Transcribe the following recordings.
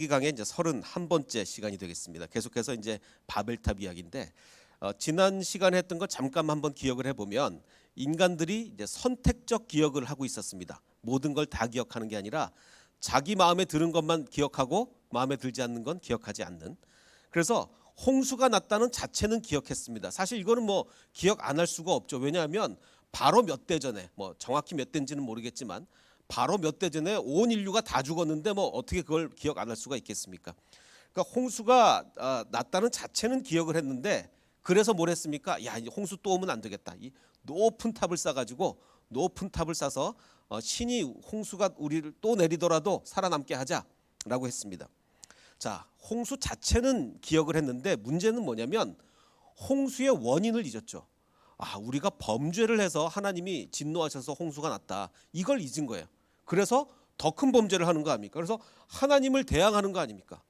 이 강의 이제 31번째 시간이 되겠습니다. 계속해서 이제 바벨탑 이야기인데 지난 시간에 했던 거 잠깐 한번 기억을 해보면 인간들이 이제 선택적 기억을 하고 있었습니다. 모든 걸 다 기억하는 게 아니라 자기 마음에 드는 것만 기억하고 마음에 들지 않는 건 기억하지 않는. 그래서 홍수가 났다는 자체는 기억했습니다. 사실 이거는 뭐 기억 안 할 수가 없죠. 왜냐하면 바로 몇 대 전에 뭐 정확히 몇 대인지는 모르겠지만 바로 몇 대 전에 온 인류가 다 죽었는데 뭐 어떻게 그걸 기억 안 할 수가 있겠습니까? 그러니까 홍수가 났다는 자체는 기억을 했는데 그래서 뭘 했습니까? 야, 이제 홍수 또 오면 안 되겠다. 이 높은 탑을 쌓아가지고 높은 탑을 쌓아서 신이 홍수가 우리를 또 내리더라도 살아남게 하자라고 했습니다. 자, 홍수 자체는 기억을 했는데 문제는 뭐냐면 홍수의 원인을 잊었죠. 아, 우리가 범죄를 해서 하나님이 진노하셔서 홍수가 났다. 이걸 잊은 거예요. 그래서 더 큰 범죄를 하는 거 아닙니까? 그래서 하나님을 대항하는 거 아닙니까?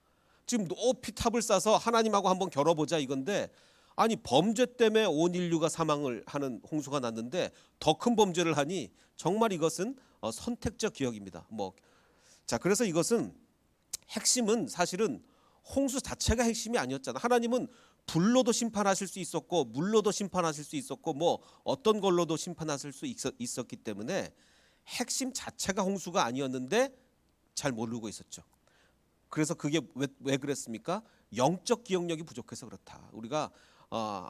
지금 높이 탑을 쌓아서 하나님하고 한번 겨뤄보자 이건데, 아니 범죄 때문에 온 인류가 사망을 하는 홍수가 났는데 더 큰 범죄를 하니 정말 이것은 선택적 기억입니다. 자, 그래서 이것은 핵심은 사실은 홍수 자체가 핵심이 아니었잖아. 하나님은 불로도 심판하실 수 있었고 물로도 심판하실 수 있었고 뭐 어떤 걸로도 심판하실 수 있었기 때문에 핵심 자체가 홍수가 아니었는데 잘 모르고 있었죠. 그래서 그게 왜 그랬습니까? 영적 기억력이 부족해서 그렇다. 우리가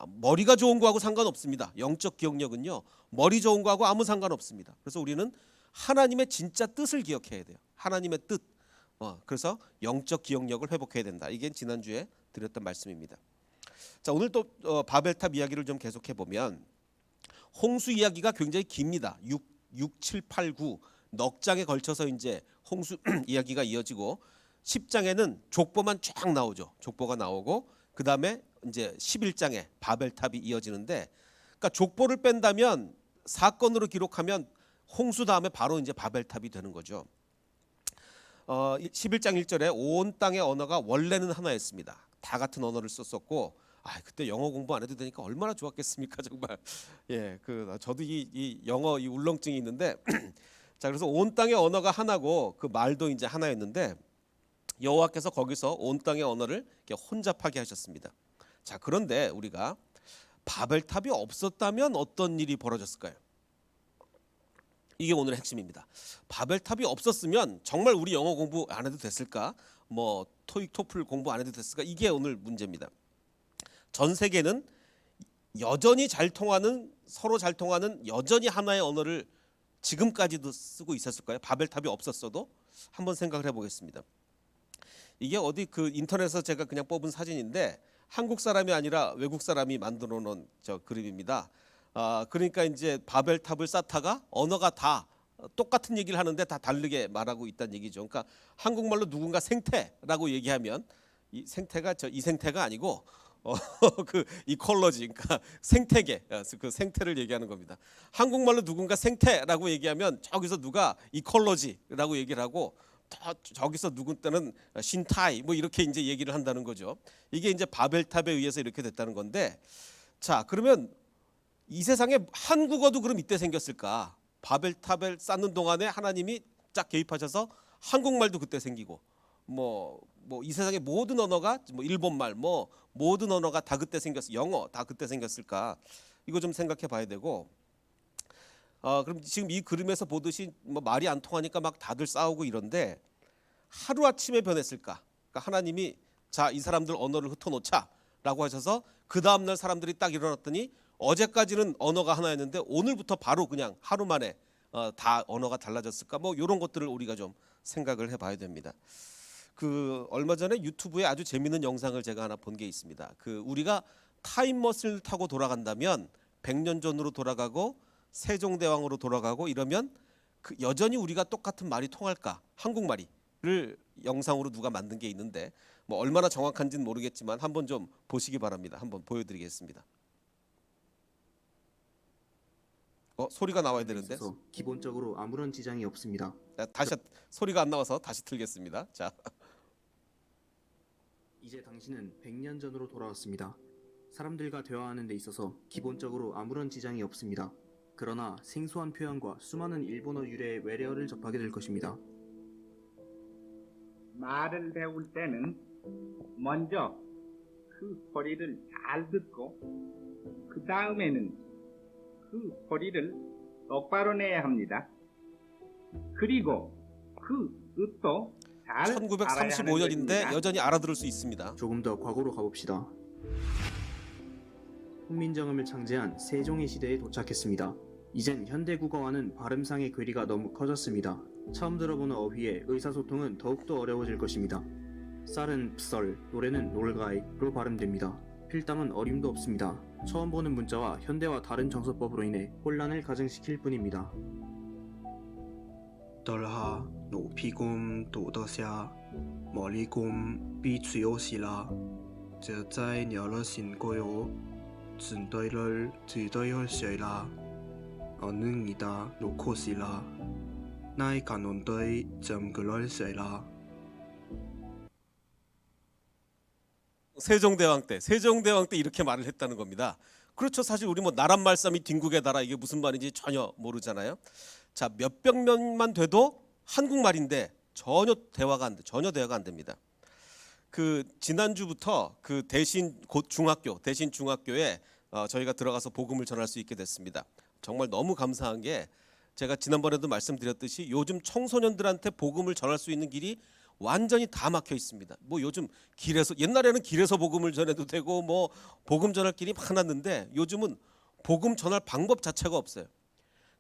머리가 좋은 거하고 상관없습니다. 영적 기억력은요, 머리 좋은 거하고 아무 상관없습니다. 그래서 우리는 하나님의 진짜 뜻을 기억해야 돼요. 하나님의 뜻. 그래서 영적 기억력을 회복해야 된다. 이게 지난주에 드렸던 말씀입니다. 자, 오늘 또 바벨탑 이야기를 좀 계속해 보면 홍수 이야기가 굉장히 깁니다. 6, 7, 8, 9 넉 장에 걸쳐서 이제 홍수 이야기가 이어지고 10장에는 족보만 쫙 나오죠. 족보가 나오고 그다음에 이제 11장에 바벨탑이 이어지는데, 그러니까 족보를 뺀다면 사건으로 기록하면 홍수 다음에 바로 이제 바벨탑이 되는 거죠. 11장 1절에 온 땅의 언어가 원래는 하나였습니다. 다 같은 언어를 썼었고, 그때 영어 공부 안 해도 되니까 얼마나 좋았겠습니까, 정말. 예, 저도 이 영어 이 울렁증이 있는데, 자, 그래서 온 땅의 언어가 하나고 그 말도 이제 하나였는데 여호와께서 거기서 온 땅의 언어를 이렇게 혼잡하게 하셨습니다. 자, 그런데 우리가 바벨탑이 없었다면 어떤 일이 벌어졌을까요? 이게 오늘의 핵심입니다. 바벨탑이 없었으면 정말 우리 영어 공부 안 해도 됐을까? 뭐 토익 토플 공부 안 해도 됐을까? 이게 오늘 문제입니다. 전 세계는 여전히 잘 통하는, 서로 잘 통하는 여전히 하나의 언어를 지금까지도 쓰고 있었을까요? 바벨탑이 없었어도? 한번 생각을 해보겠습니다. 이게 어디 그 인터넷에서 제가 그냥 뽑은 사진인데 한국 사람이 아니라 외국 사람이 만들어 놓은 저 그림입니다. 그러니까 이제 바벨탑을 쌓다가 언어가 다 똑같은 얘기를 하는데 다 다르게 말하고 있다는 얘기죠. 그러니까 한국말로 누군가 생태라고 얘기하면 이 생태가 이 생태가 아니고 그 이콜로지, 그러니까 생태계, 그 생태를 얘기하는 겁니다. 한국말로 누군가 생태라고 얘기하면 저기서 누가 이콜로지라고 얘기를 하고 저기서 누군 때는 신타이 뭐 이렇게 이제 얘기를 한다는 거죠. 이게 이제 바벨탑에 의해서 이렇게 됐다는 건데, 자, 그러면 이 세상에 한국어도 그럼 이때 생겼을까? 바벨탑을 쌓는 동안에 하나님이 쫙 개입하셔서 한국말도 그때 생기고 뭐 이 세상의 모든 언어가 뭐 일본말 뭐 모든 언어가 다 그때 생겼어. 영어 다 그때 생겼을까? 이거 좀 생각해 봐야 되고, 그럼 지금 이 그림에서 보듯이 뭐 말이 안 통하니까 막 다들 싸우고 이런데 하루 아침에 변했을까? 그러니까 하나님이 자, 이 사람들 언어를 흩어놓자라고 하셔서 그 다음 날 사람들이 딱 일어났더니 어제까지는 언어가 하나였는데 오늘부터 바로 그냥 하루 만에 다 언어가 달라졌을까? 뭐 이런 것들을 우리가 좀 생각을 해봐야 됩니다. 그 얼마 전에 유튜브에 아주 재밌는 영상을 제가 하나 본 게 있습니다. 그 우리가 타임머신을 타고 돌아간다면 100년 전으로 돌아가고 세종대왕으로 돌아가고 이러면 그 여전히 우리가 똑같은 말이 통할까? 한국말이를 영상으로 누가 만든 게 있는데 뭐 얼마나 정확한지는 모르겠지만 한번 좀 보시기 바랍니다. 한번 보여드리겠습니다. 소리가 나와야 되는데 있어서 기본적으로 아무런 지장이 없습니다. 다시 소리가 안 나와서 다시 틀겠습니다. 자, 이제 당신은 100년 전으로 돌아왔습니다. 사람들과 대화하는 데 있어서 기본적으로 아무런 지장이 없습니다. 그러나 생소한 표현과 수많은 일본어 유래의 외래어를 접하게 될 것입니다. 말을 배울 때는 먼저 그 소리를 잘 듣고 그 다음에는 그 소리를 똑바로 내야 합니다. 그리고 그 뜻도 잘 알아야 하는 1935년인데 것입니다. 여전히 알아들을 수 있습니다. 조금 더 과거로 가봅시다. 훈민정음을 창제한 세종의 시대에 도착했습니다. 이젠 현대국어와는 발음상의 괴리가 너무 커졌습니다. 처음 들어보는 어휘에 의사소통은 더욱더 어려워질 것입니다. 쌀은 썰, 노래는 놀가이로 발음됩니다. 필담은 어림도 없습니다. 처음 보는 문자와 현대와 다른 정서법으로 인해 혼란을 가중시킬 뿐입니다. 떨하 높이곰 도더샤 멀리곰 비추요시라 저자의 여러 신고요 진도를 지도요시라 어능이다 놓고시라 나이 간원도의 점글럴시라. 세종대왕 때 이렇게 말을 했다는 겁니다. 그렇죠. 사실 우리 뭐 나란 말씀이 뒹구게 달아 이게 무슨 말인지 전혀 모르잖아요. 자, 몇백 년만 돼도 한국말인데 전혀 대화가 안 됩니다. 그 지난주부터 그 대신 중학교에 저희가 들어가서 복음을 전할 수 있게 됐습니다. 정말 너무 감사한 게 제가 지난번에도 말씀드렸듯이 요즘 청소년들한테 복음을 전할 수 있는 길이 완전히 다 막혀 있습니다. 뭐 요즘 옛날에는 길에서 복음을 전해도 되고 뭐 복음 전할 길이 많았는데 요즘은 복음 전할 방법 자체가 없어요.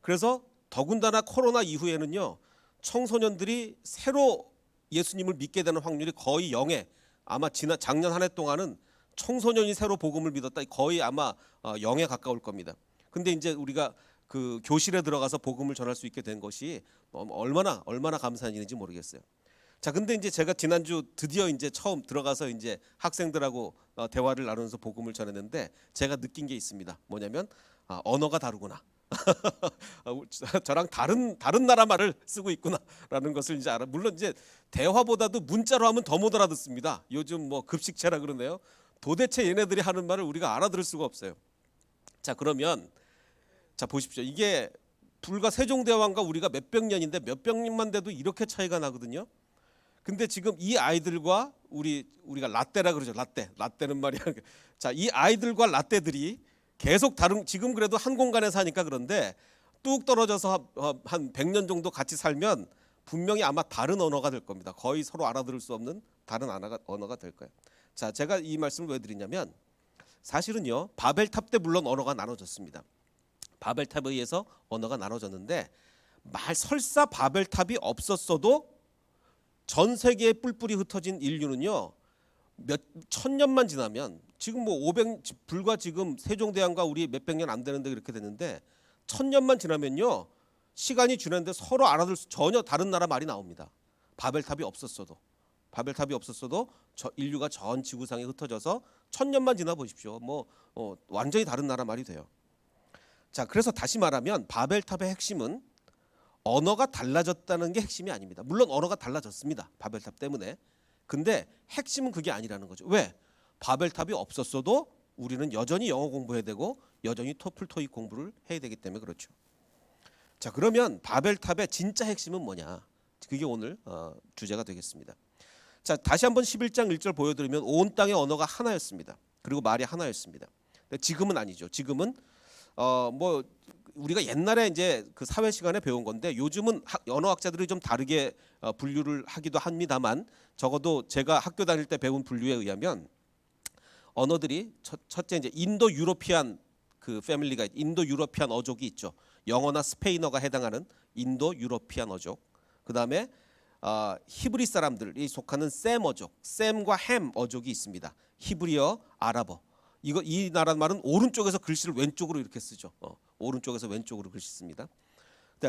그래서 더군다나 코로나 이후에는요, 청소년들이 새로 예수님을 믿게 되는 확률이 거의 0에 아마 작년 한 해 동안은 청소년이 새로 복음을 믿었다 거의 아마 0에 가까울 겁니다. 근데 이제 우리가 그 교실에 들어가서 복음을 전할 수 있게 된 것이 얼마나 감사한 일인지 모르겠어요. 자, 근데 이제 제가 지난주 드디어 이제 처음 들어가서 이제 학생들하고 대화를 나누면서 복음을 전했는데 제가 느낀 게 있습니다. 뭐냐면 언어가 다르구나. 저랑 다른 나라 말을 쓰고 있구나라는 것을 이제 알아. 물론 이제 대화보다도 문자로 하면 더 못 알아듣습니다. 요즘 뭐 급식체라 그러네요. 도대체 얘네들이 하는 말을 우리가 알아들을 수가 없어요. 자, 그러면 자 보십시오. 이게 불과 세종대왕과 우리가 몇백 년만 돼도 이렇게 차이가 나거든요. 근데 지금 이 아이들과 우리가 라떼라 그러죠. 라떼는 말이야. 자, 이 아이들과 라떼들이 계속 지금 그래도 한 공간에 사니까 그런데 뚝 떨어져서 한 100년 정도 같이 살면 분명히 아마 다른 언어가 될 겁니다. 거의 서로 알아들을 수 없는 다른 언어가 될 거예요. 자, 제가 이 말씀을 왜 드리냐면 사실은요, 바벨탑 때 물론 언어가 나눠졌습니다. 바벨탑에 의해서 언어가 나눠졌는데 설사 바벨탑이 없었어도 전 세계에 뿔뿔이 흩어진 인류는요, 몇 천년만 지나면 지금 뭐 불과 지금 세종대왕과 우리 몇백 년 안 되는데 그렇게 됐는데 1000년만 지나면요, 시간이 지났는데 서로 알아들 수 전혀 다른 나라 말이 나옵니다. 바벨탑이 없었어도 인류가 전 지구상에 흩어져서 1000년만 지나 보십시오. 완전히 다른 나라 말이 돼요. 자, 그래서 다시 말하면 바벨탑의 핵심은 언어가 달라졌다는 게 핵심이 아닙니다. 물론 언어가 달라졌습니다. 바벨탑 때문에. 근데 핵심은 그게 아니라는 거죠. 왜? 바벨탑이 없었어도 우리는 여전히 영어 공부해야 되고 여전히 토플 토익 공부를 해야 되기 때문에 그렇죠. 자, 그러면 바벨탑의 진짜 핵심은 뭐냐? 그게 오늘 주제가 되겠습니다. 자, 다시 한번 11장 1절 보여드리면 온 땅의 언어가 하나였습니다. 그리고 말이 하나였습니다. 근데 지금은 아니죠. 지금은 우리가 옛날에 이제 그 사회 시간에 배운 건데 요즘은 언어학자들이 좀 다르게 분류를 하기도 합니다만 적어도 제가 학교 다닐 때 배운 분류에 의하면 언어들이 첫째 이제 인도 유로피안 그 패밀리가 인도 유로피안 어족이 있죠. 영어나 스페인어가 해당하는 인도 유로피안 어족. 그다음에 히브리 사람들이 속하는 셈 어족, 셈과 햄 어족이 있습니다. 히브리어, 아랍어. 이 나라 말은 오른쪽에서 글씨를 왼쪽으로 이렇게 쓰죠. 오른쪽에서 왼쪽으로 글씨 씁니다.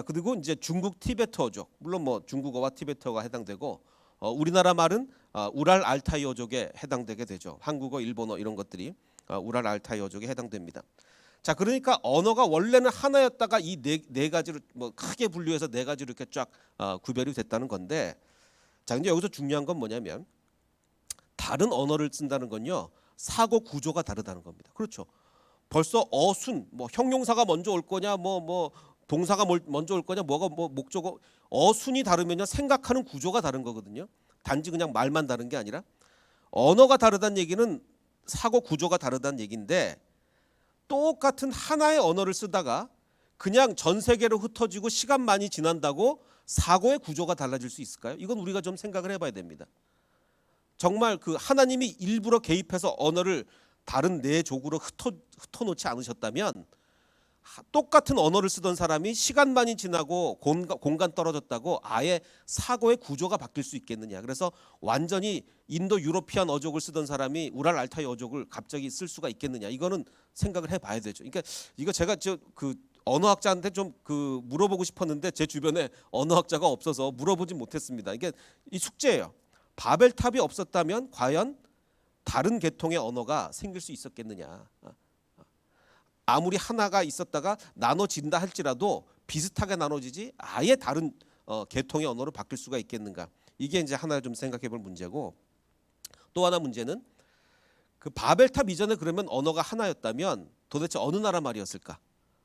그리고 이제 중국 티베트 어족, 물론 뭐 중국어와 티베트어가 해당되고 우리나라 말은 우랄 알타이 어족에 해당되게 되죠. 한국어, 일본어 이런 것들이 우랄 알타이 어족에 해당됩니다. 자, 그러니까 언어가 원래는 하나였다가 이 네 가지로 뭐 크게 분류해서 네 가지로 이렇게 쫙 구별이 됐다는 건데, 자, 근데 여기서 중요한 건 뭐냐면 다른 언어를 쓴다는 건요, 사고 구조가 다르다는 겁니다. 그렇죠. 벌써 어순, 뭐 형용사가 먼저 올 거냐, 뭐 동사가 먼저 올 거냐, 뭐가 뭐 목적어, 어순이 다르면요 생각하는 구조가 다른 거거든요. 단지 그냥 말만 다른 게 아니라 언어가 다르다는 얘기는 사고 구조가 다르다는 얘기인데 똑같은 하나의 언어를 쓰다가 그냥 전 세계로 흩어지고 시간 많이 지난다고 사고의 구조가 달라질 수 있을까요? 이건 우리가 좀 생각을 해봐야 됩니다. 정말 그 하나님이 일부러 개입해서 언어를 다른 네 족으로 흩어놓지 않으셨다면 똑같은 언어를 쓰던 사람이 시간 많이 지나고 공간 떨어졌다고 아예 사고의 구조가 바뀔 수 있겠느냐. 그래서 완전히 인도 유로피안 어족을 쓰던 사람이 우랄 알타이 어족을 갑자기 쓸 수가 있겠느냐. 이거는 생각을 해봐야 되죠. 그러니까 이거 제가 그 언어학자한테 좀 그 물어보고 싶었는데 제 주변에 언어학자가 없어서 물어보진 못했습니다. 이게 이 숙제예요. 바벨탑이 없었다면 과연 다른 계통의 언어가 생길 수 있었겠느냐. 아무리 하나가 있었다가 나눠진다 할지라도 비슷하게 나눠지지 아예 다른 계통의 언어로 바뀔 수가 있겠는가. 이게 이제 하나 좀 생각해 볼 문제고, 또 하나 문제는 그 바벨탑 이전에 그러면 언어가 하나였다면 도대체 어느 나라 말이었을까?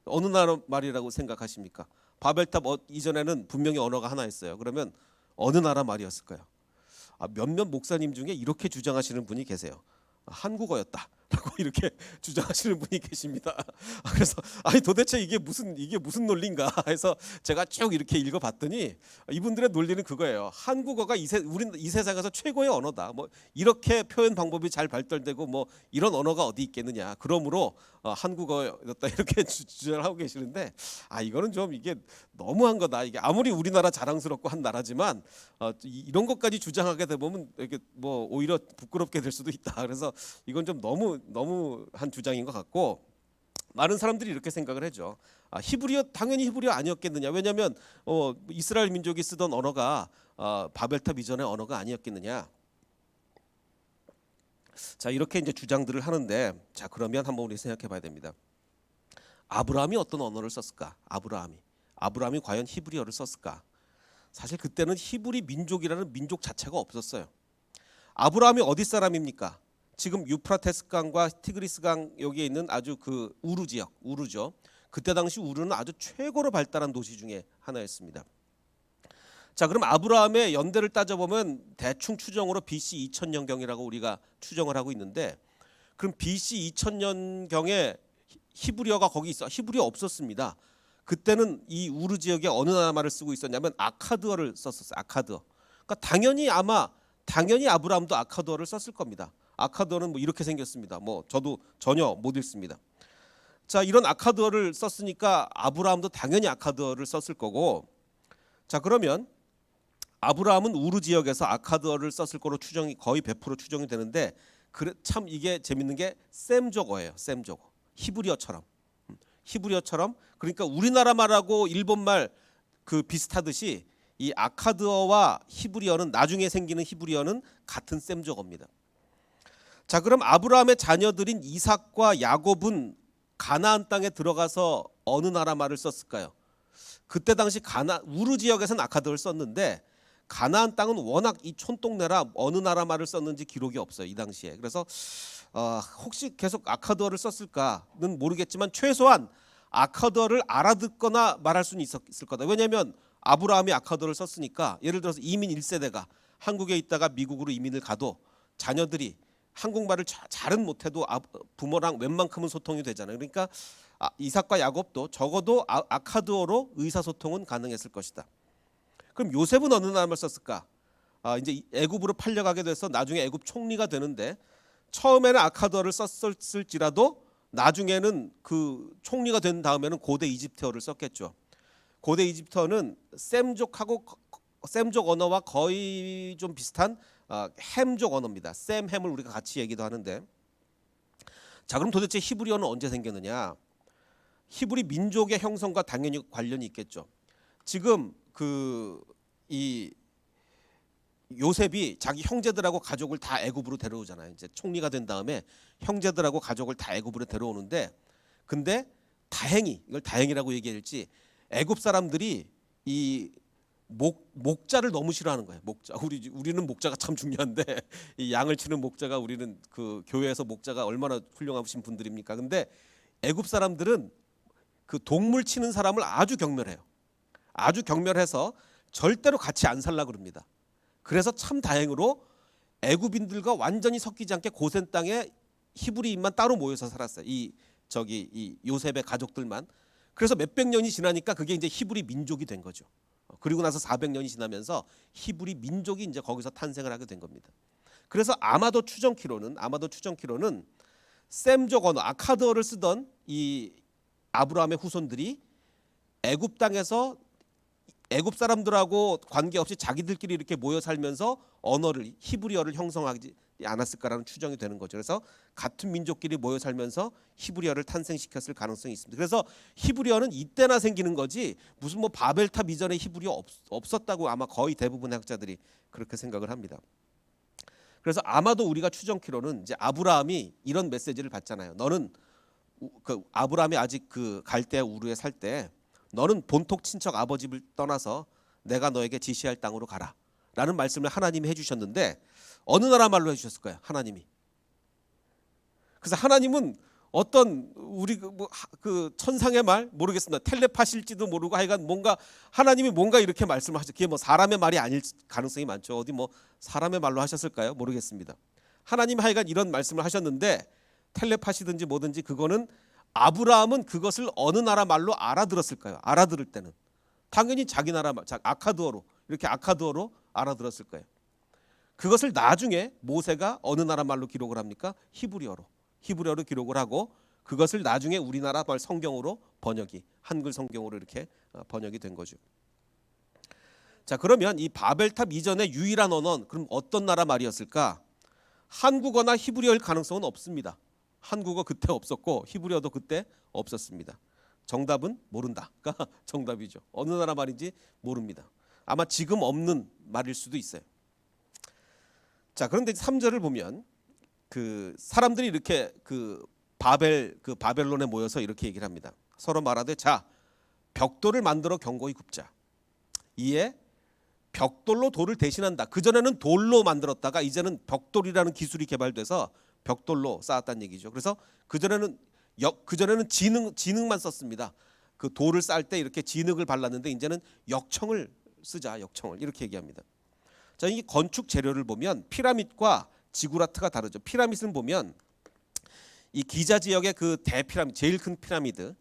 어느 나라 말이라고 생각하십니까? 바벨탑 이전에는 분명히 언어가 하나였어요. 그러면 어느 나라 말이었을까요? 몇몇 목사님 중에 이렇게 주장하시는 분이 계세요. 한국어였다라고 이렇게 주장하시는 분이 계십니다. 그래서 아니 도대체 이게 무슨 논리인가 해서 제가 쭉 이렇게 읽어봤더니 이분들의 논리는 그거예요. 한국어가 이 세상에서 최고의 언어다. 뭐 이렇게 표현 방법이 잘 발달되고 뭐 이런 언어가 어디 있겠느냐. 그러므로 한국어였다 이렇게 주장을 하고 계시는데 이거는 좀 이게 너무한 거다. 이게 아무리 우리나라 자랑스럽고 한 나라지만 이런 것까지 주장하게 되면 이게 뭐 오히려 부끄럽게 될 수도 있다. 그래서 이건 좀 너무한 주장인 것 같고, 많은 사람들이 이렇게 생각을 하죠. 히브리어 당연히 히브리어 아니었겠느냐. 왜냐하면 이스라엘 민족이 쓰던 언어가 바벨탑 이전의 언어가 아니었겠느냐. 자, 이렇게 이제 주장들을 하는데, 자 그러면 한번 우리 생각해봐야 됩니다. 아브라함이 어떤 언어를 썼을까? 아브라함이 과연 히브리어를 썼을까? 사실 그때는 히브리 민족이라는 민족 자체가 없었어요. 아브라함이 어디 사람입니까? 지금 유프라테스 강과 티그리스 강 여기에 있는 아주 그 우르 지역, 우르죠. 그때 당시 우르는 아주 최고로 발달한 도시 중에 하나였습니다. 자, 그럼 아브라함의 연대를 따져보면 대충 추정으로 BC 2000년경이라고 우리가 추정을 하고 있는데, 그럼 BC 2000년경에 히브리어가 거기 있어? 히브리어 없었습니다. 그때는 이 우르 지역에 어느 나라 말을 쓰고 있었냐면 아카드어를 썼었어요. 아카드어. 그러니까 당연히 아브라함도 아카드어를 썼을 겁니다. 아카드어는 뭐 이렇게 생겼습니다. 뭐 저도 전혀 못 읽습니다. 자, 이런 아카드어를 썼으니까 아브라함도 당연히 아카드어를 썼을 거고, 자 그러면 아브라함은 우르 지역에서 아카드어를 썼을 거로 추정이 거의 100% 추정이 되는데, 참 이게 재밌는 게 셈족어예요. 셈족어. 히브리어처럼. 그러니까 우리나라 말하고 일본 말 그 비슷하듯이 이 아카드어와 히브리어는, 나중에 생기는 히브리어는 같은 셈족어입니다. 자, 그럼 아브라함의 자녀들인 이삭과 야곱은 가나안 땅에 들어가서 어느 나라 말을 썼을까요? 그때 당시 우르 지역에서는 아카드어를 썼는데 가나안 땅은 워낙 이 촌동네라 어느 나라 말을 썼는지 기록이 없어요, 이 당시에. 그래서 혹시 계속 아카드어를 썼을까는 모르겠지만 최소한 아카드어를 알아듣거나 말할 수는 있을 거다. 왜냐하면 아브라함이 아카드어를 썼으니까, 예를 들어서 이민 1세대가 한국에 있다가 미국으로 이민을 가도 자녀들이 한국말을 잘은 못해도 부모랑 웬만큼은 소통이 되잖아요. 그러니까 이삭과 야곱도 적어도 아카드어로 의사소통은 가능했을 것이다. 그럼 요셉은 어느 나라 말 썼을까? 이제 애굽으로 팔려가게 돼서 나중에 애굽 총리가 되는데, 처음에는 아카드어를 썼을지라도 나중에는 그 총리가 된 다음에는 고대 이집트어를 썼겠죠. 고대 이집트어는 셈족 언어와 거의 좀 비슷한 햄족 언어입니다. 햄을 우리가 같이 얘기도 하는데, 자 그럼 도대체 히브리어는 언제 생겼느냐? 히브리 민족의 형성과 당연히 관련이 있겠죠. 지금 이 요셉이 자기 형제들하고 가족을 다 애굽으로 데려오잖아요. 이제 총리가 된 다음에 형제들하고 가족을 다 애굽으로 데려오는데, 근데 이걸 다행이라고 얘기할지, 애굽 사람들이 이 목자를 너무 싫어하는 거예요. 목자. 우리는 목자가 참 중요한데 이 양을 치는 목자가, 우리는 그 교회에서 목자가 얼마나 훌륭하신 분들입니까? 근데 애굽 사람들은 그 동물 치는 사람을 아주 경멸해요. 아주 경멸해서 절대로 같이 안 살라 그럽니다. 그래서 참 다행으로 애굽인들과 완전히 섞이지 않게 고센 땅에 히브리인만 따로 모여서 살았어요. 이 요셉의 가족들만. 그래서 몇백 년이 지나니까 그게 이제 히브리 민족이 된 거죠. 그리고 나서 400년이 지나면서 히브리 민족이 이제 거기서 탄생을 하게 된 겁니다. 그래서 아마도 추정키로는 셈족 언어 아카드어를 쓰던 이 아브라함의 후손들이 애굽 땅에서 애굽 사람들하고 관계없이 자기들끼리 이렇게 모여 살면서 언어를 히브리어를 형성하지 않았을까라는 추정이 되는 거죠. 그래서 같은 민족끼리 모여 살면서 히브리어를 탄생시켰을 가능성이 있습니다. 그래서 히브리어는 이때나 생기는 거지 무슨 뭐 바벨탑 이전에 히브리어 없었다고 아마 거의 대부분의 학자들이 그렇게 생각을 합니다. 그래서 아마도 우리가 추정키로는 이제 아브라함이 이런 메시지를 받잖아요. 너는 아브라함이 아직 그 갈대아 우르에 살 때 너는 본토 친척 아버지 집을 떠나서 내가 너에게 지시할 땅으로 가라 라는 말씀을 하나님이 해주셨는데 어느 나라 말로 해주셨을까요? 하나님이. 그래서 하나님은 어떤 우리 그 천상의 말 모르겠습니다. 텔레파실지도 모르고 하여간 뭔가 하나님이 뭔가 이렇게 말씀을 하셨. 그게 뭐 사람의 말이 아닐 가능성이 많죠. 어디 뭐 사람의 말로 하셨을까요? 모르겠습니다. 하나님 하여간 이런 말씀을 하셨는데 텔레파시든지 뭐든지 그거는 아브라함은 그것을 어느 나라 말로 알아들었을까요? 알아들을 때는 당연히 자기 나라 말, 아카드어로 이렇게 아카드어로 알아들었을 거예요. 그것을 나중에 모세가 어느 나라 말로 기록을 합니까? 히브리어로 기록을 하고 그것을 나중에 우리나라 말 성경으로 번역이 한글 성경으로 이렇게 번역이 된 거죠. 자, 그러면 이 바벨탑 이전의 유일한 언어는 그럼 어떤 나라 말이었을까? 한국어나 히브리어일 가능성은 없습니다. 한국어 그때 없었고 히브리어도 그때 없었습니다. 정답은 모른다가 정답이죠. 어느 나라 말인지 모릅니다. 아마 지금 없는 말일 수도 있어요. 자, 그런데 3절을 보면 그 사람들이 이렇게 바벨론에 모여서 이렇게 얘기를 합니다. 서로 말하되 자 벽돌을 만들어 견고히 굽자. 이에 벽돌로 돌을 대신한다. 그전에는 돌로 만들었다가 이제는 벽돌이라는 기술이 개발돼서 벽돌로 쌓았다는 얘기죠. 그래서 그전에는 진흙만 썼습니다. 그 돌을 쌓을 때 이렇게 진흙을 발랐는데 이제는 역청을 쓰자. 역청을 이렇게 얘기합니다. 자, 이 건축 재료를 보면 피라밋과 지구라트가 다르죠. 피라밋은 보면 이 기자 지역의 그 대피라밋 제일 큰 피라미드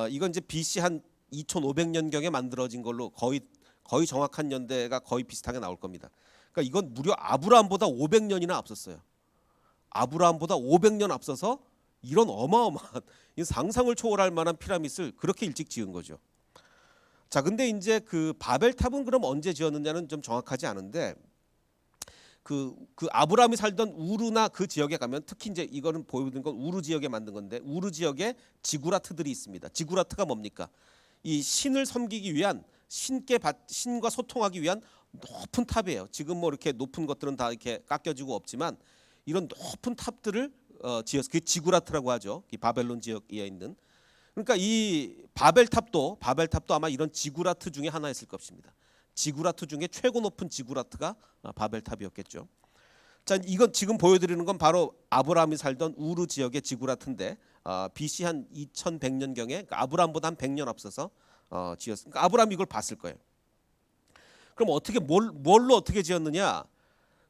이건 이제 BC 한 2500년경에 만들어진 걸로 거의 정확한 연대가 거의 비슷하게 나올 겁니다. 그러니까 이건 무려 아브라함보다 500년이나 앞섰어요. 아브라함보다 500년 앞서서 이런 어마어마한 상상을 초월할 만한 피라밋을 그렇게 일찍 지은 거죠. 자, 근데 이제 그 바벨탑은 그럼 언제 지었느냐는 좀 정확하지 않은데 그 아브라함이 살던 우르나 그 지역에 가면 특히 이제 이거는 보여드린 건 우르 지역에 만든 건데 우르 지역에 지구라트들이 있습니다. 지구라트가 뭡니까? 이 신을 섬기기 위한 신과 소통하기 위한 높은 탑이에요. 지금 뭐 이렇게 높은 것들은 다 이렇게 깎여지고 없지만 이런 높은 탑들을 지어서 그게 지구라트라고 하죠. 이 바벨론 지역에 있는. 그러니까 이 바벨탑도 아마 이런 지구라트 중에 하나였을 것입니다. 지구라트 중에 최고 높은 지구라트가 바벨탑이었겠죠. 자, 이건 지금 보여드리는 건 바로 아브라함이 살던 우르 지역의 지구라트인데 BC 한 2100년경에 그러니까 아브라함보다 한 100년 앞서서 지었으니까 그러니까 아브라함이 이걸 봤을 거예요. 그럼 어떻게 뭘로 어떻게 지었느냐?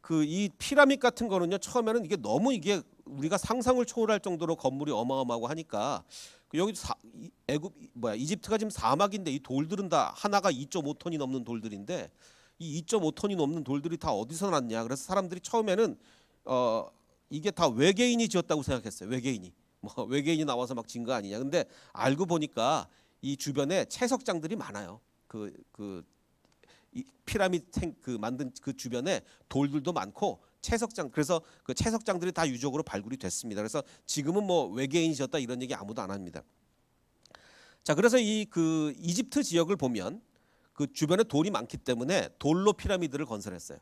그 이 피라밋 같은 거는요 처음에는 이게 너무 이게 우리가 상상을 초월할 정도로 건물이 어마어마하고 하니까 여기 이집트가 지금 사막인데 이 돌들은 다 하나가 2.5톤이 넘는 돌들인데 이 2.5톤이 넘는 돌들이 다 어디서 났냐? 그래서 사람들이 처음에는 이게 다 외계인이 지었다고 생각했어요. 외계인이 나와서 막 지은 거 아니냐? 근데 알고 보니까 이 주변에 채석장들이 많아요. 이 피라밋 만든 그 주변에 돌들도 많고 채석장 그래서 그 채석장들이 다 유적으로 발굴이 됐습니다. 그래서 지금은 뭐 외계인이 지었다 이런 얘기 아무도 안 합니다. 자, 그래서 이 그 이집트 지역을 보면 그 주변에 돌이 많기 때문에 돌로 피라미드를 건설했어요.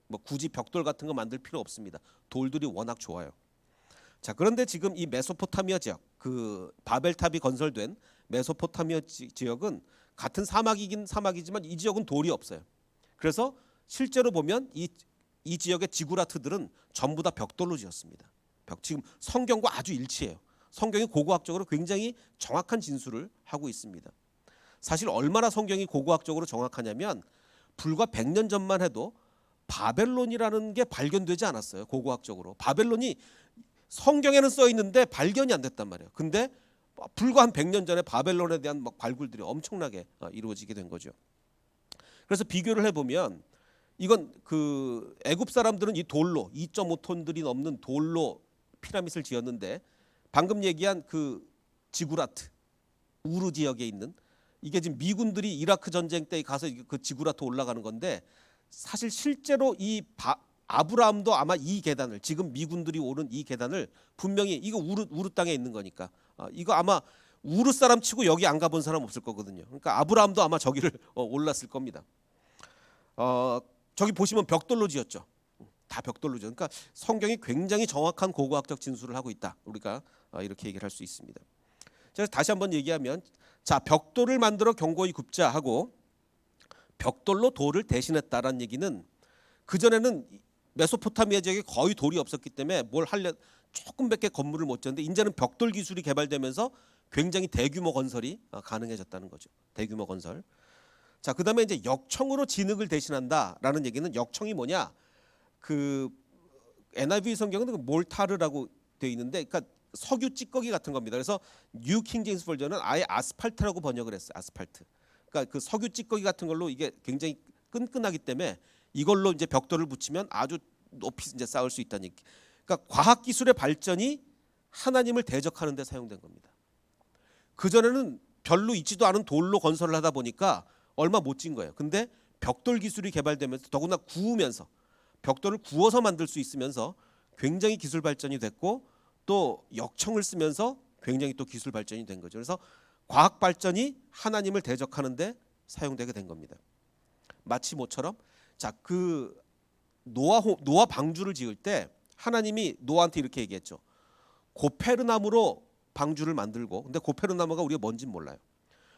뭐 굳이 벽돌 같은 거 만들 필요 없습니다. 돌들이 워낙 좋아요. 자, 그런데 지금 이 메소포타미아 지역 그 바벨탑이 건설된 메소포타미아 지역은 같은 사막이긴 사막이지만 이 지역은 돌이 없어요. 그래서 실제로 보면 이 지역의 지구라트들은 전부 다 벽돌로 지었습니다. 지금 성경과 아주 일치해요. 성경이 고고학적으로 굉장히 정확한 진술을 하고 있습니다. 사실 얼마나 성경이 고고학적으로 정확하냐면 불과 100년 전만 해도 바벨론이라는 게 발견되지 않았어요. 고고학적으로. 바벨론이 성경에는 써 있는데 발견이 안 됐단 말이에요. 근데 불과 한 100년 전에 바벨론에 대한 막 발굴들이 엄청나게 이루어지게 된 거죠. 그래서 비교를 해보면 이건 그 애굽 사람들은 이 돌로 2.5톤들이 넘는 돌로 피라밋을 지었는데 방금 얘기한 그 지구라트 우르 지역에 있는 이게 지금 미군들이 이라크 전쟁 때 가서 그 지구라트 올라가는 건데 사실 실제로 이 아브라함도 아마 이 계단을 지금 미군들이 오른 이 계단을 분명히 이거 우르 땅에 있는 거니까 이거 아마 우르 사람 치고 여기 안 가본 사람 없을 거거든요. 그러니까 아브라함도 아마 저기를 올랐을 겁니다. 저기 보시면 벽돌로 지었죠. 다 벽돌로 지었죠. 그러니까 성경이 굉장히 정확한 고고학적 진술을 하고 있다. 우리가 이렇게 얘기를 할 수 있습니다. 그래서 다시 한번 얘기하면 자 벽돌을 만들어 견고히 굽자 하고 벽돌로 돌을 대신했다라는 얘기는 그전에는 메소포타미아 지역에 거의 돌이 없었기 때문에 뭘 하려 조금밖에 건물을 못 지었는데 이제는 벽돌 기술이 개발되면서 굉장히 대규모 건설이 가능해졌다는 거죠. 대규모 건설. 자, 그다음에 이제 역청으로 진흙을 대신한다라는 얘기는 역청이 뭐냐? 그 NIV 성경은 그 몰타르라고 되어 있는데 그러니까 석유 찌꺼기 같은 겁니다. 그래서 뉴 킹 제임스 버전은 아예 아스팔트라고 번역을 했어요. 아스팔트. 그러니까 그 석유 찌꺼기 같은 걸로 이게 굉장히 끈끈하기 때문에 이걸로 이제 벽돌을 붙이면 아주 높이 이제 쌓을 수 있다는 얘기. 그러니까 과학 기술의 발전이 하나님을 대적하는 데 사용된 겁니다. 그 전에는 별로 있지도 않은 돌로 건설을 하다 보니까 얼마 못 진 거예요. 근데 벽돌 기술이 개발되면서 더구나 구우면서 벽돌을 구워서 만들 수 있으면서 굉장히 기술 발전이 됐고 또 역청을 쓰면서 굉장히 또 기술 발전이 된 거죠. 그래서 과학 발전이 하나님을 대적하는 데 사용되게 된 겁니다. 마치 뭐처럼 자, 그 노아 방주를 지을 때 하나님이 노아한테 이렇게 얘기했죠. 고페르나무로 방주를 만들고 근데 고페르나무가 우리가 뭔진 몰라요.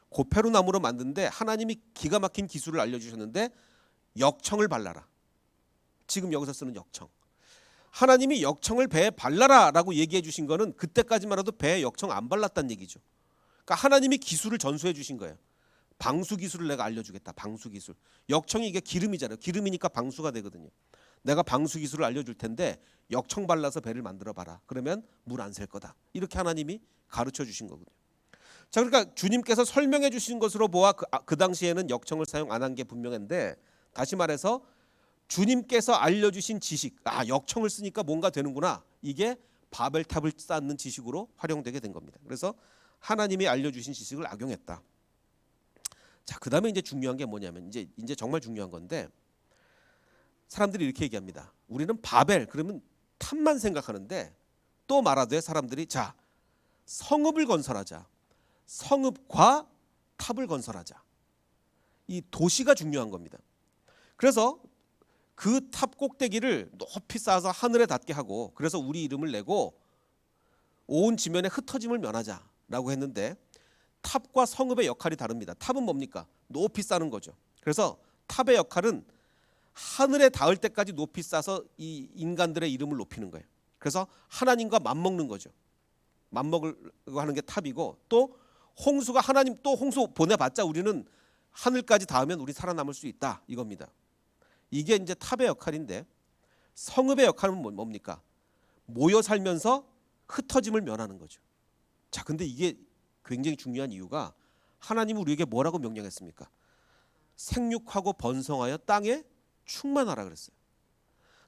고페르나무로 만드는데 하나님이 기가 막힌 기술을 알려주셨는데 역청을 발라라. 지금 여기서 쓰는 역청. 하나님이 역청을 배에 발라라라고 얘기해 주신 거는 그때까지만 해도 배에 역청 안 발랐다는 얘기죠. 그러니까 하나님이 기술을 전수해 주신 거예요. 방수 기술을 내가 알려주겠다. 방수 기술. 역청이 이게 기름이잖아요. 기름이니까 방수가 되거든요. 내가 방수 기술을 알려줄 텐데 역청 발라서 배를 만들어 봐라. 그러면 물 안 셀 거다. 이렇게 하나님이 가르쳐 주신 거거든요. 자, 그러니까 주님께서 설명해 주신 것으로 보아 그 당시에는 역청을 사용 안 한 게 분명한데 다시 말해서 주님께서 알려주신 지식, 역청을 쓰니까 뭔가 되는구나. 이게 바벨탑을 쌓는 지식으로 활용되게 된 겁니다. 그래서 하나님이 알려주신 지식을 악용했다. 자, 그다음에 이제 중요한 게 뭐냐면 이제 정말 중요한 건데 사람들이 이렇게 얘기합니다. 우리는 바벨 그러면 탑만 생각하는데 또 말하되 사람들이 자 성읍을 건설하자. 성읍과 탑을 건설하자. 이 도시가 중요한 겁니다. 그래서 그 탑 꼭대기를 높이 쌓아서 하늘에 닿게 하고 그래서 우리 이름을 내고 온 지면에 흩어짐을 면하자라고 했는데 탑과 성읍의 역할이 다릅니다. 탑은 뭡니까? 높이 쌓는 거죠. 그래서 탑의 역할은 하늘에 닿을 때까지 높이 쌓아서 이 인간들의 이름을 높이는 거예요. 그래서 하나님과 맞먹는 거죠. 맞먹으려고 하는 게 탑이고 또 홍수가 하나님 또 홍수 보내봤자 우리는 하늘까지 닿으면 우리 살아남을 수 있다 이겁니다. 이게 이제 탑의 역할인데 성읍의 역할은 뭡니까? 모여 살면서 흩어짐을 면하는 거죠. 자, 근데 이게 굉장히 중요한 이유가 하나님은 우리에게 뭐라고 명령했습니까? 생육하고 번성하여 땅에 충만하라 그랬어요.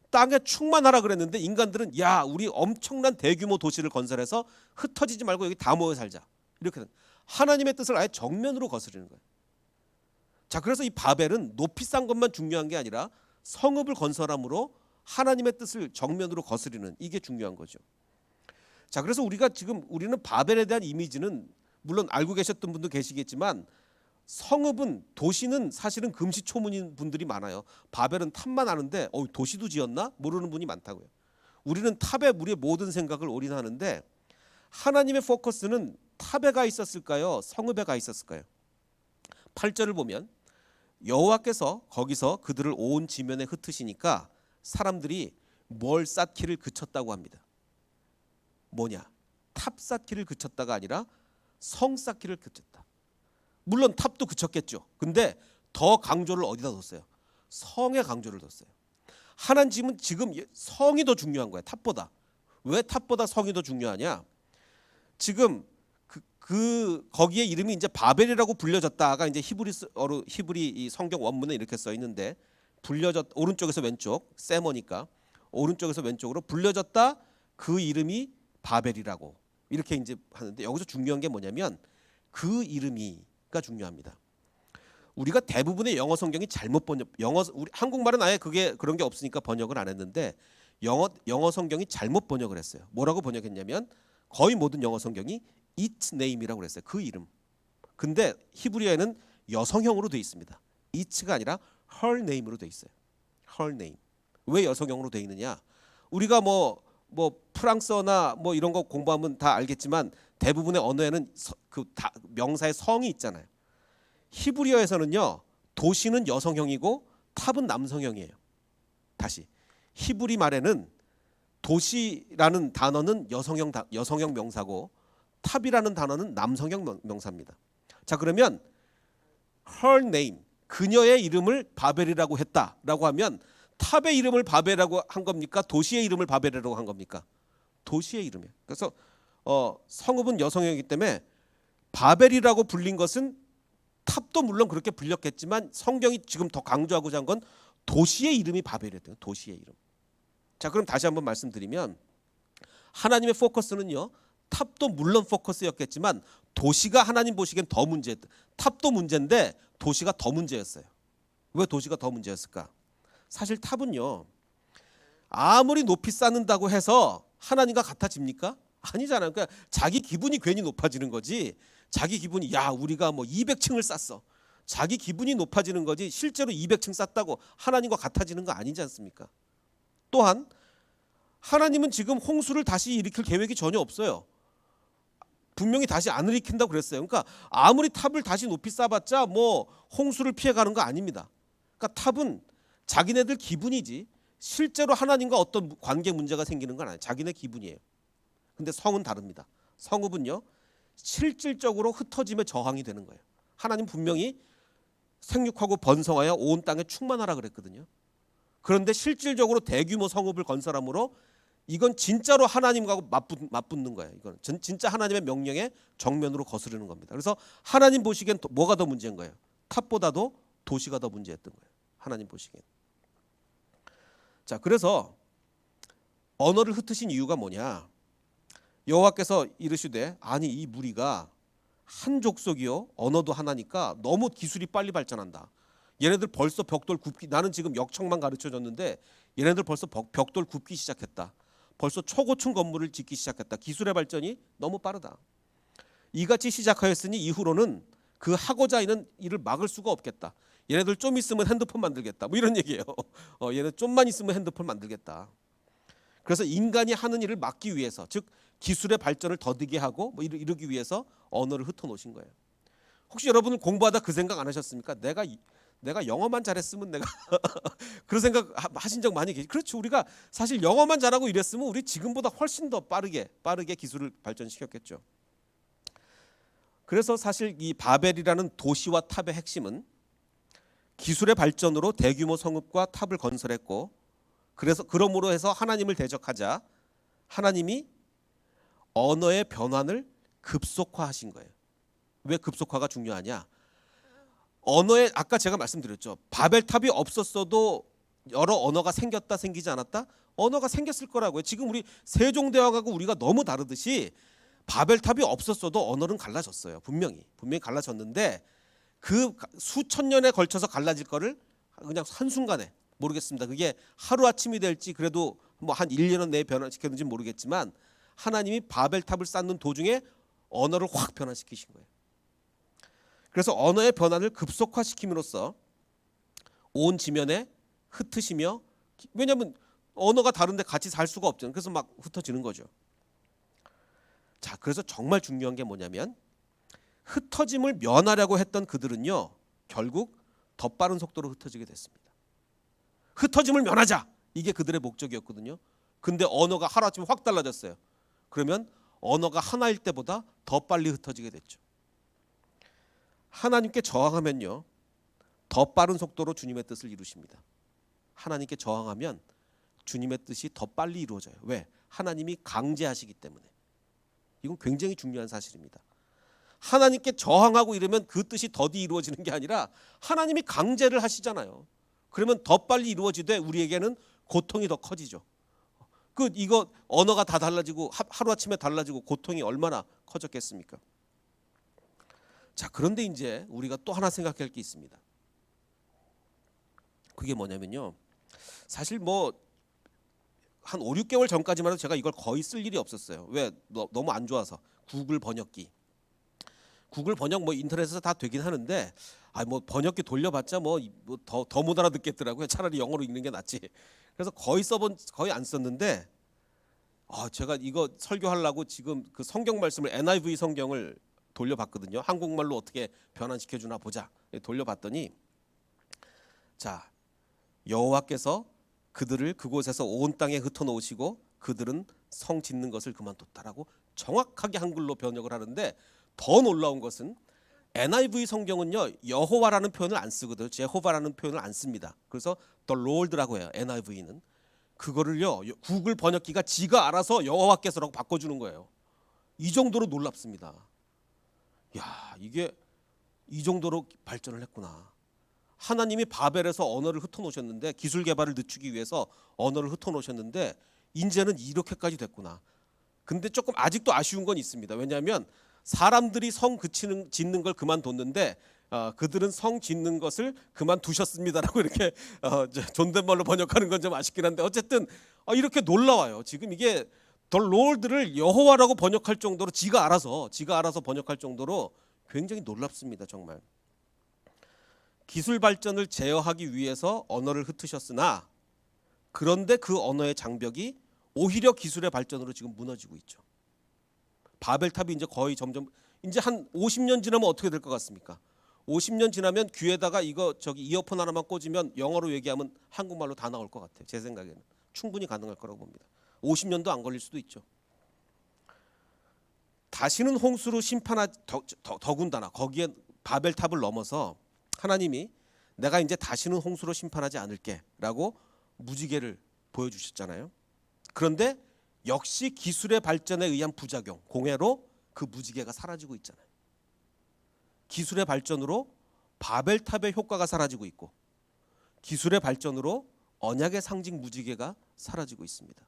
땅에 충만하라 그랬는데 인간들은 야 우리 엄청난 대규모 도시를 건설해서 흩어지지 말고 여기 다 모여 살자. 이렇게 하나님의 뜻을 아예 정면으로 거스르는 거예요. 자, 그래서 이 바벨은 높이 쌓은 것만 중요한 게 아니라 성읍을 건설함으로 하나님의 뜻을 정면으로 거스르는 이게 중요한 거죠. 자, 그래서 우리는 바벨에 대한 이미지는 물론 알고 계셨던 분도 계시겠지만 성읍은 도시는 사실은 금시초문인 분들이 많아요. 바벨은 탑만 아는데 도시도 지었나? 모르는 분이 많다고요. 우리는 탑에 우리의 모든 생각을 올인하는데 하나님의 포커스는 탑에 가 있었을까요? 성읍에 가 있었을까요? 8절을 보면 여호와께서 거기서 그들을 온 지면에 흩으시니까 사람들이 뭘 쌓기를 그쳤다고 합니다. 뭐냐? 탑 쌓기를 그쳤다가 아니라 성 쌓기를 그쳤다. 물론 탑도 그쳤겠죠. 근데 더 강조를 어디다 뒀어요? 성에 강조를 뒀어요. 하나님은 지금 성이 더 중요한 거야. 탑보다. 왜 탑보다 성이 더 중요하냐? 지금 거기에 이름이 이제 바벨이라고 불려졌다가 이제 히브리 이 성경 원문에 이렇게 써 있는데 오른쪽에서 왼쪽 세머니까 오른쪽에서 왼쪽으로 불려졌다 그 이름이 바벨이라고 이렇게 이제 하는데 여기서 중요한 게 뭐냐면 그 이름이가 중요합니다. 우리가 대부분의 영어 성경이 잘못 우리 한국말은 아예 그런 게 없으니까 번역을 안 했는데 영어 성경이 잘못 번역을 했어요. 뭐라고 번역했냐면 거의 모든 영어 성경이 its name이라고 그랬어요. 그 이름. 근데 히브리어에는 여성형으로 돼 있습니다. it가 아니라 her name으로 돼 있어요. her name. 왜 여성형으로 돼 있느냐? 우리가 뭐 프랑스어나 뭐 이런 거 공부하면 다 알겠지만 대부분의 언어에는 명사의 성이 있잖아요. 히브리어에서는요. 도시는 여성형이고 탑은 남성형이에요. 다시. 히브리 말에는 도시라는 단어는 여성형 명사고 탑이라는 단어는 남성형 명사입니다. 자, 그러면 her name, 그녀의 이름을 바벨이라고 했다라고 하면 탑의 이름을 바벨이라고 한 겁니까? 도시의 이름을 바벨이라고 한 겁니까? 도시의 이름이에요. 그래서 성읍은 여성형이기 때문에 바벨이라고 불린 것은 탑도 물론 그렇게 불렸겠지만 성경이 지금 더 강조하고자 한 건 도시의 이름이 바벨이었대요. 도시의 이름. 자, 그럼 다시 한번 말씀드리면 하나님의 포커스는요. 탑도 물론 포커스였겠지만 도시가 하나님 보시기엔 더 문제였다. 탑도 문제인데 도시가 더 문제였어요. 왜 도시가 더 문제였을까? 사실 탑은요. 아무리 높이 쌓는다고 해서 하나님과 같아집니까? 아니잖아요. 그러니까 자기 기분이 괜히 높아지는 거지. 자기 기분이 우리가 뭐 200층을 쌓았어. 자기 기분이 높아지는 거지 실제로 200층 쌓았다고 하나님과 같아지는 거 아니지 않습니까? 또한 하나님은 지금 홍수를 다시 일으킬 계획이 전혀 없어요. 분명히 다시 안 일으킨다고 그랬어요. 그러니까 아무리 탑을 다시 높이 쌓아봤자 뭐 홍수를 피해가는 거 아닙니다. 그러니까 탑은 자기네들 기분이지 실제로 하나님과 어떤 관계 문제가 생기는 건 아니에요. 자기네 기분이에요. 근데 성은 다릅니다. 성읍은요. 실질적으로 흩어짐의 저항이 되는 거예요. 하나님 분명히 생육하고 번성하여 온 땅에 충만하라 그랬거든요. 그런데 실질적으로 대규모 성읍을 건설함으로 이건 진짜로 하나님과 맞붙는 거예요. 이건 진짜 하나님의 명령에 정면으로 거스르는 겁니다. 그래서 하나님 보시기엔 뭐가 더 문제인 거예요? 탑보다도 도시가 더 문제였던 거예요. 하나님 보시기엔. 자, 그래서 언어를 흩으신 이유가 뭐냐? 여호와께서 이르시되 아니 이 무리가 한 족속이요 언어도 하나니까 너무 기술이 빨리 발전한다. 얘네들 벌써 벽돌 굽기 나는 지금 역청만 가르쳐줬는데 얘네들 벌써 벽돌 굽기 시작했다. 벌써 초고층 건물을 짓기 시작했다. 기술의 발전이 너무 빠르다. 이같이 시작하였으니 이후로는 그 하고자 있는 일을 막을 수가 없겠다. 얘네들 좀 있으면 핸드폰 만들겠다. 뭐 이런 얘기예요. 얘네 좀만 있으면 핸드폰 만들겠다. 그래서 인간이 하는 일을 막기 위해서 즉 기술의 발전을 더디게 하고 뭐 이러기 위해서 언어를 흩어놓으신 거예요. 혹시 여러분은 공부하다 그 생각 안 하셨습니까? 내가 영어만 잘했으면 내가 그런 생각 하신 적 많이 계시죠? 그렇죠. 우리가 사실 영어만 잘하고 이랬으면 우리 지금보다 훨씬 더 빠르게 기술을 발전시켰겠죠. 그래서 사실 이 바벨이라는 도시와 탑의 핵심은 기술의 발전으로 대규모 성읍과 탑을 건설했고 그래서 그러므로 해서 하나님을 대적하자 하나님이 언어의 변환을 급속화하신 거예요. 왜 급속화가 중요하냐? 언어에 아까 제가 말씀드렸죠. 바벨탑이 없었어도 여러 언어가 생기지 않았다? 언어가 생겼을 거라고요. 지금 우리 세종대왕하고 우리가 너무 다르듯이 바벨탑이 없었어도 언어는 갈라졌어요. 분명히 갈라졌는데 그 수천 년에 걸쳐서 갈라질 거를 그냥 한순간에 모르겠습니다. 그게 하루아침이 될지 그래도 뭐 한 1년 내에 변화시켰는지 모르겠지만 하나님이 바벨탑을 쌓는 도중에 언어를 확 변화시키신 거예요. 그래서 언어의 변화를 급속화시킴으로써 온 지면에 흩으시며 왜냐하면 언어가 다른데 같이 살 수가 없잖아요. 그래서 막 흩어지는 거죠. 자, 그래서 정말 중요한 게 뭐냐면 흩어짐을 면하려고 했던 그들은요. 결국 더 빠른 속도로 흩어지게 됐습니다. 흩어짐을 면하자. 이게 그들의 목적이었거든요. 근데 언어가 하루아침에 확 달라졌어요. 그러면 언어가 하나일 때보다 더 빨리 흩어지게 됐죠. 하나님께 저항하면요. 더 빠른 속도로 주님의 뜻을 이루십니다. 하나님께 저항하면 주님의 뜻이 더 빨리 이루어져요. 왜? 하나님이 강제하시기 때문에. 이건 굉장히 중요한 사실입니다. 하나님께 저항하고 이러면 그 뜻이 더디 이루어지는 게 아니라 하나님이 강제를 하시잖아요. 그러면 더 빨리 이루어지되 우리에게는 고통이 더 커지죠. 이거 언어가 다 달라지고 하루아침에 달라지고 고통이 얼마나 커졌겠습니까? 자, 그런데 이제 우리가 또 하나 생각할 게 있습니다. 그게 뭐냐면요. 사실 뭐 한 5, 6개월 전까지만 해도 제가 이걸 거의 쓸 일이 없었어요. 왜? 너무 안 좋아서. 구글 번역기. 구글 번역 뭐 인터넷에서 다 되긴 하는데 뭐 번역기 돌려봤자 더 못 알아듣겠더라고요. 차라리 영어로 읽는 게 낫지. 그래서 거의 안 썼는데 제가 이거 설교하려고 지금 그 성경 말씀을 NIV 성경을 돌려봤거든요. 한국말로 어떻게 변환시켜 주나 보자. 돌려봤더니 자, 여호와께서 그들을 그곳에서 온 땅에 흩어놓으시고 그들은 성 짓는 것을 그만뒀다라고 정확하게 한글로 번역을 하는데 더 놀라운 것은 NIV 성경은요 여호와라는 표현을 안 쓰거든요. 제호바라는 표현을 안 씁니다. 그래서 The Lord라고 해요. NIV는 그거를요 구글 번역기가 지가 알아서 여호와께서라고 바꿔주는 거예요. 이 정도로 놀랍습니다. 야, 이게 이 정도로 발전을 했구나. 하나님이 바벨에서 언어를 흩어놓으셨는데 기술 개발을 늦추기 위해서 언어를 흩어놓으셨는데 이제는 이렇게까지 됐구나. 근데 조금 아직도 아쉬운 건 있습니다. 왜냐하면 사람들이 성 짓는 걸 그만뒀는데 그들은 성 짓는 것을 그만두셨습니다라고 이렇게 존댓말로 번역하는 건 좀 아쉽긴 한데 어쨌든 이렇게 놀라워요. 지금 이게 The Lord를 여호와라고 번역할 정도로 지가 알아서 번역할 정도로 굉장히 놀랍습니다. 정말. 기술 발전을 제어하기 위해서 언어를 흩으셨으나 그런데 그 언어의 장벽이 오히려 기술의 발전으로 지금 무너지고 있죠. 바벨탑이 이제 거의 점점 이제 한 50년 지나면 어떻게 될 것 같습니까? 50년 지나면 귀에다가 이어폰 하나만 꽂으면 영어로 얘기하면 한국말로 다 나올 것 같아요. 제 생각에는 충분히 가능할 거라고 봅니다. 50년도 안 걸릴 수도 있죠. 다시는 홍수로 더군다나 거기에 바벨탑을 넘어서 하나님이 내가 이제 다시는 홍수로 심판하지 않을게라고 무지개를 보여주셨잖아요. 그런데 역시 기술의 발전에 의한 부작용, 공해로 그 무지개가 사라지고 있잖아요. 기술의 발전으로 바벨탑의 효과가 사라지고 있고 기술의 발전으로 언약의 상징 무지개가 사라지고 있습니다.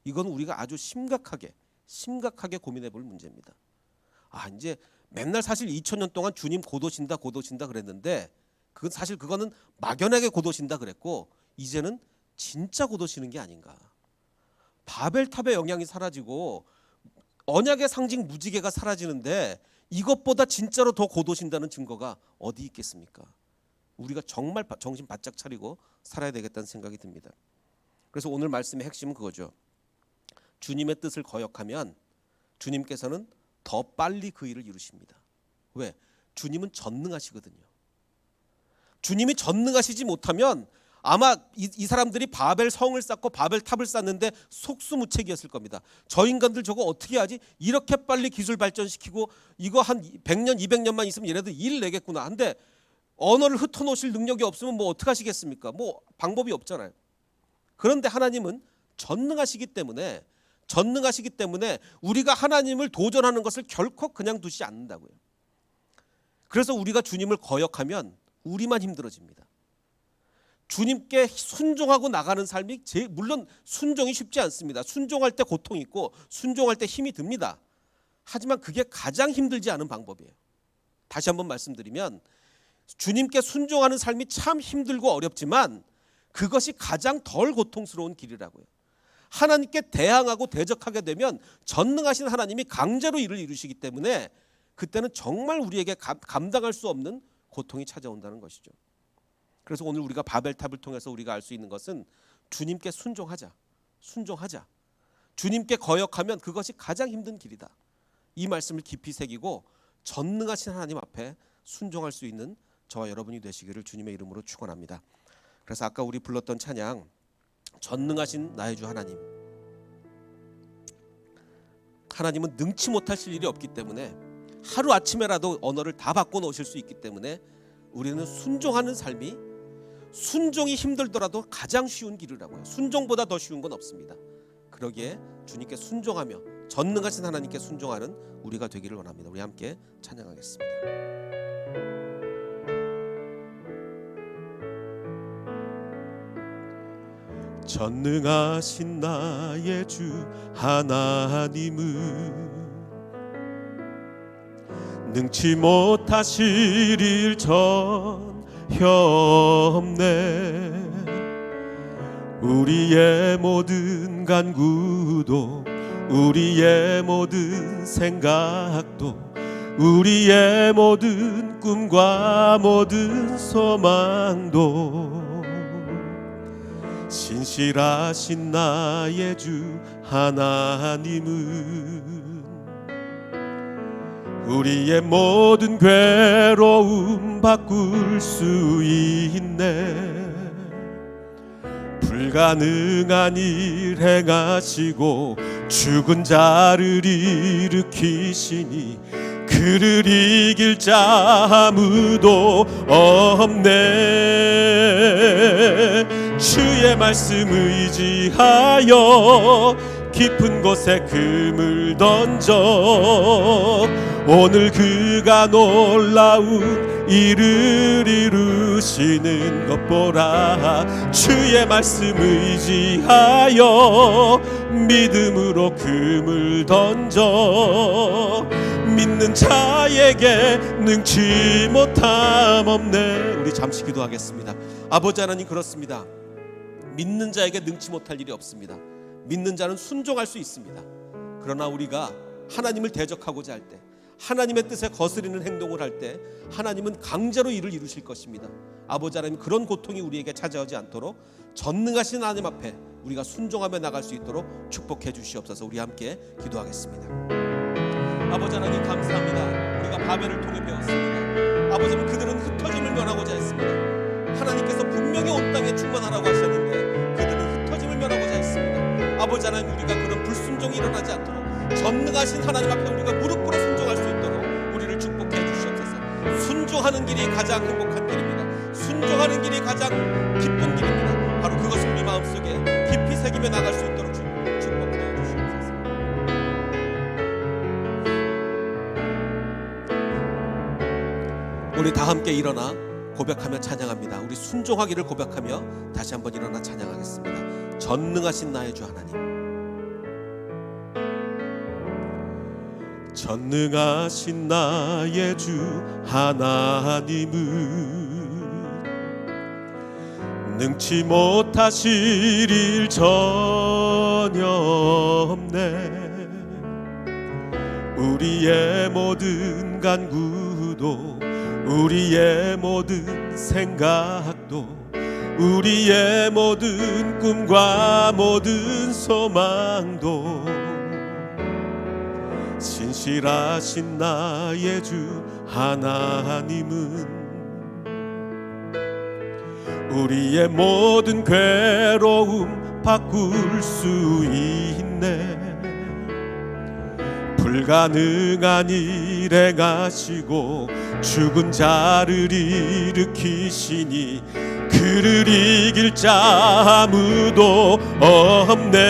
이건 우리가 아주 심각하게 고민해 볼 문제입니다. 이제 맨날 사실 2000년 동안 주님 곧 오신다 그랬는데 그거는 막연하게 곧 오신다 그랬고 이제는 진짜 곧 오시는 게 아닌가. 바벨탑의 영향이 사라지고 언약의 상징 무지개가 사라지는데 이것보다 진짜로 더 곧 오신다는 증거가 어디 있겠습니까? 우리가 정말 정신 바짝 차리고 살아야 되겠다는 생각이 듭니다. 그래서 오늘 말씀의 핵심은 그거죠. 주님의 뜻을 거역하면 주님께서는 더 빨리 그 일을 이루십니다. 왜? 주님은 전능하시거든요. 주님이 전능하시지 못하면 아마 이 사람들이 바벨 성을 쌓고 바벨 탑을 쌓는데 속수무책이었을 겁니다. 저 인간들 저거 어떻게 하지? 이렇게 빨리 기술 발전시키고 이거 한 100년 200년만 있으면 얘네들 일 내겠구나. 한데 언어를 흩어놓으실 능력이 없으면 뭐 어떻게 하시겠습니까? 뭐 방법이 없잖아요. 그런데 하나님은 전능하시기 때문에 우리가 하나님을 도전하는 것을 결코 그냥 두지 않는다고요. 그래서 우리가 주님을 거역하면 우리만 힘들어집니다. 주님께 순종하고 나가는 삶이 물론 순종이 쉽지 않습니다. 순종할 때 고통이 있고 순종할 때 힘이 듭니다. 하지만 그게 가장 힘들지 않은 방법이에요. 다시 한번 말씀드리면 주님께 순종하는 삶이 참 힘들고 어렵지만 그것이 가장 덜 고통스러운 길이라고요. 하나님께 대항하고 대적하게 되면 전능하신 하나님이 강제로 일을 이루시기 때문에 그때는 정말 우리에게 감당할 수 없는 고통이 찾아온다는 것이죠. 그래서 오늘 우리가 바벨탑을 통해서 우리가 알 수 있는 것은 주님께 순종하자. 주님께 거역하면 그것이 가장 힘든 길이다. 이 말씀을 깊이 새기고 전능하신 하나님 앞에 순종할 수 있는 저와 여러분이 되시기를 주님의 이름으로 축원합니다. 그래서 아까 우리 불렀던 찬양 전능하신 나의 주 하나님은 능치 못하실 일이 없기 때문에 하루아침에라도 언어를 다 바꿔놓으실 수 있기 때문에 우리는 순종하는 삶이 순종이 힘들더라도 가장 쉬운 길이라고요. 순종보다 더 쉬운 건 없습니다. 그러기에 주님께 순종하며 전능하신 하나님께 순종하는 우리가 되기를 원합니다. 우리 함께 찬양하겠습니다. 전능하신 나의 주 하나님은 능치 못하실 일 전혀 없네. 우리의 모든 간구도 우리의 모든 생각도 우리의 모든 꿈과 모든 소망도 신실하신 나의 주 하나님은 우리의 모든 괴로움 바꿀 수 있네. 불가능한 일 행하시고 죽은 자를 일으키시니 그를 이길 자 아무도 없네. 주의 말씀 의지하여 깊은 곳에 금을 던져 오늘 그가 놀라운 일을 이루시는 것 보라. 주의 말씀 의지하여 믿음으로 금을 던져 믿는 자에게 능치 못함 없네. 우리 잠시 기도하겠습니다. 아버지 하나님, 그렇습니다. 믿는 자에게 능치 못할 일이 없습니다. 믿는 자는 순종할 수 있습니다. 그러나 우리가 하나님을 대적하고자 할 때, 하나님의 뜻에 거스르는 행동을 할 때 하나님은 강제로 일을 이루실 것입니다. 아버지 하나님, 그런 고통이 우리에게 찾아오지 않도록 전능하신 하나님 앞에 우리가 순종하며 나갈 수 있도록 축복해 주시옵소서. 우리 함께 기도하겠습니다. 아버지 하나님, 감사합니다. 우리가 바벨을 통해 배웠습니다. 아버지 하나님, 그들은 흩어짐을 면하고자 했습니다. 하나님께서 분명히 온 땅에 충만하라고 하셨는데 그들은 흩어짐을 면하고자 했습니다. 아버지 하나님, 우리가 그런 불순종이 일어나지 않도록 전능하신 하나님 앞에 우리가 무릎 꿇어 순종할 수 있도록 우리를 축복해 주시옵소서. 순종하는 길이 가장 행복한 길입니다. 순종하는 길이 가장 기쁜 길입니다. 바로 그것을 우리 마음속에 깊이 새기며 나갈 수 있도록 축복해 주시옵소서. 우리 다 함께 일어나 고백하며 찬양합니다. 우리 순종하기를 고백하며 다시 한번 일어나 찬양하겠습니다. 전능하신 나의 주 하나님, 전능하신 나의 주 하나님은 능치 못하실 일 전혀 없네. 우리의 모든 간구도 우리의 모든 생각도 우리의 모든 꿈과 모든 소망도 신실하신 나의 주 하나님은 우리의 모든 괴로움 바꿀 수 있네. 불가능한 일 행하시고 죽은 자를 일으키시니 그를 이길 자 아무도 없네.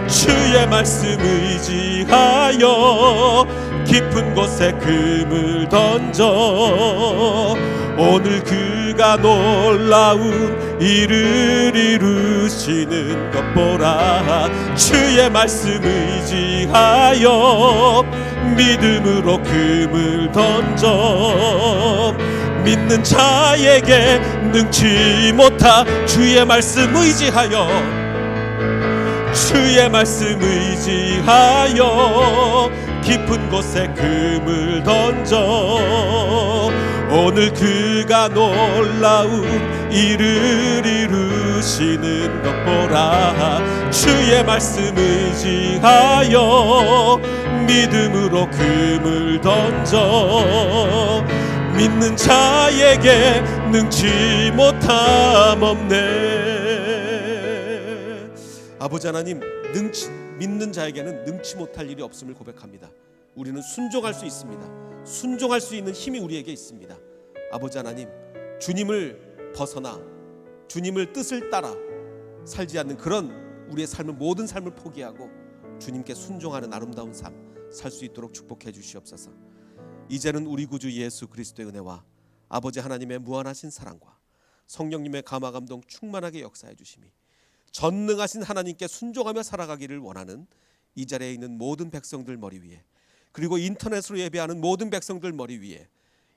주의 말씀 의지하여 깊은 곳에 금을 던져 오늘 그가 놀라운 일을 이루시는 것 보라. 주의 말씀 의지하여 믿음으로 금을 던져 믿는 자에게 능치 못하. 주의 말씀 의지하여 주의 말씀 의지하여 깊은 곳에 금을 던져 오늘 그가 놀라운 일을 이루시는 것 보라. 주의 말씀 의지하여 믿음으로 금을 던져 믿는 자에게 능치 못함 없네. 아버지 하나님, 믿는 자에게는 능치 못할 일이 없음을 고백합니다. 우리는 순종할 수 있습니다. 순종할 수 있는 힘이 우리에게 있습니다. 아버지 하나님, 주님을 벗어나 주님을 뜻을 따라 살지 않는 그런 우리의 삶을, 모든 삶을 포기하고 주님께 순종하는 아름다운 삶 살 수 있도록 축복해 주시옵소서. 이제는 우리 구주 예수 그리스도의 은혜와 아버지 하나님의 무한하신 사랑과 성령님의 감화 감동 충만하게 역사해 주심이 전능하신 하나님께 순종하며 살아가기를 원하는 이 자리에 있는 모든 백성들 머리 위에, 그리고 인터넷으로 예배하는 모든 백성들 머리 위에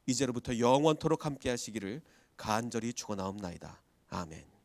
이제로부터 영원토록 함께 하시기를 간절히 축원하옵나이다. 아멘.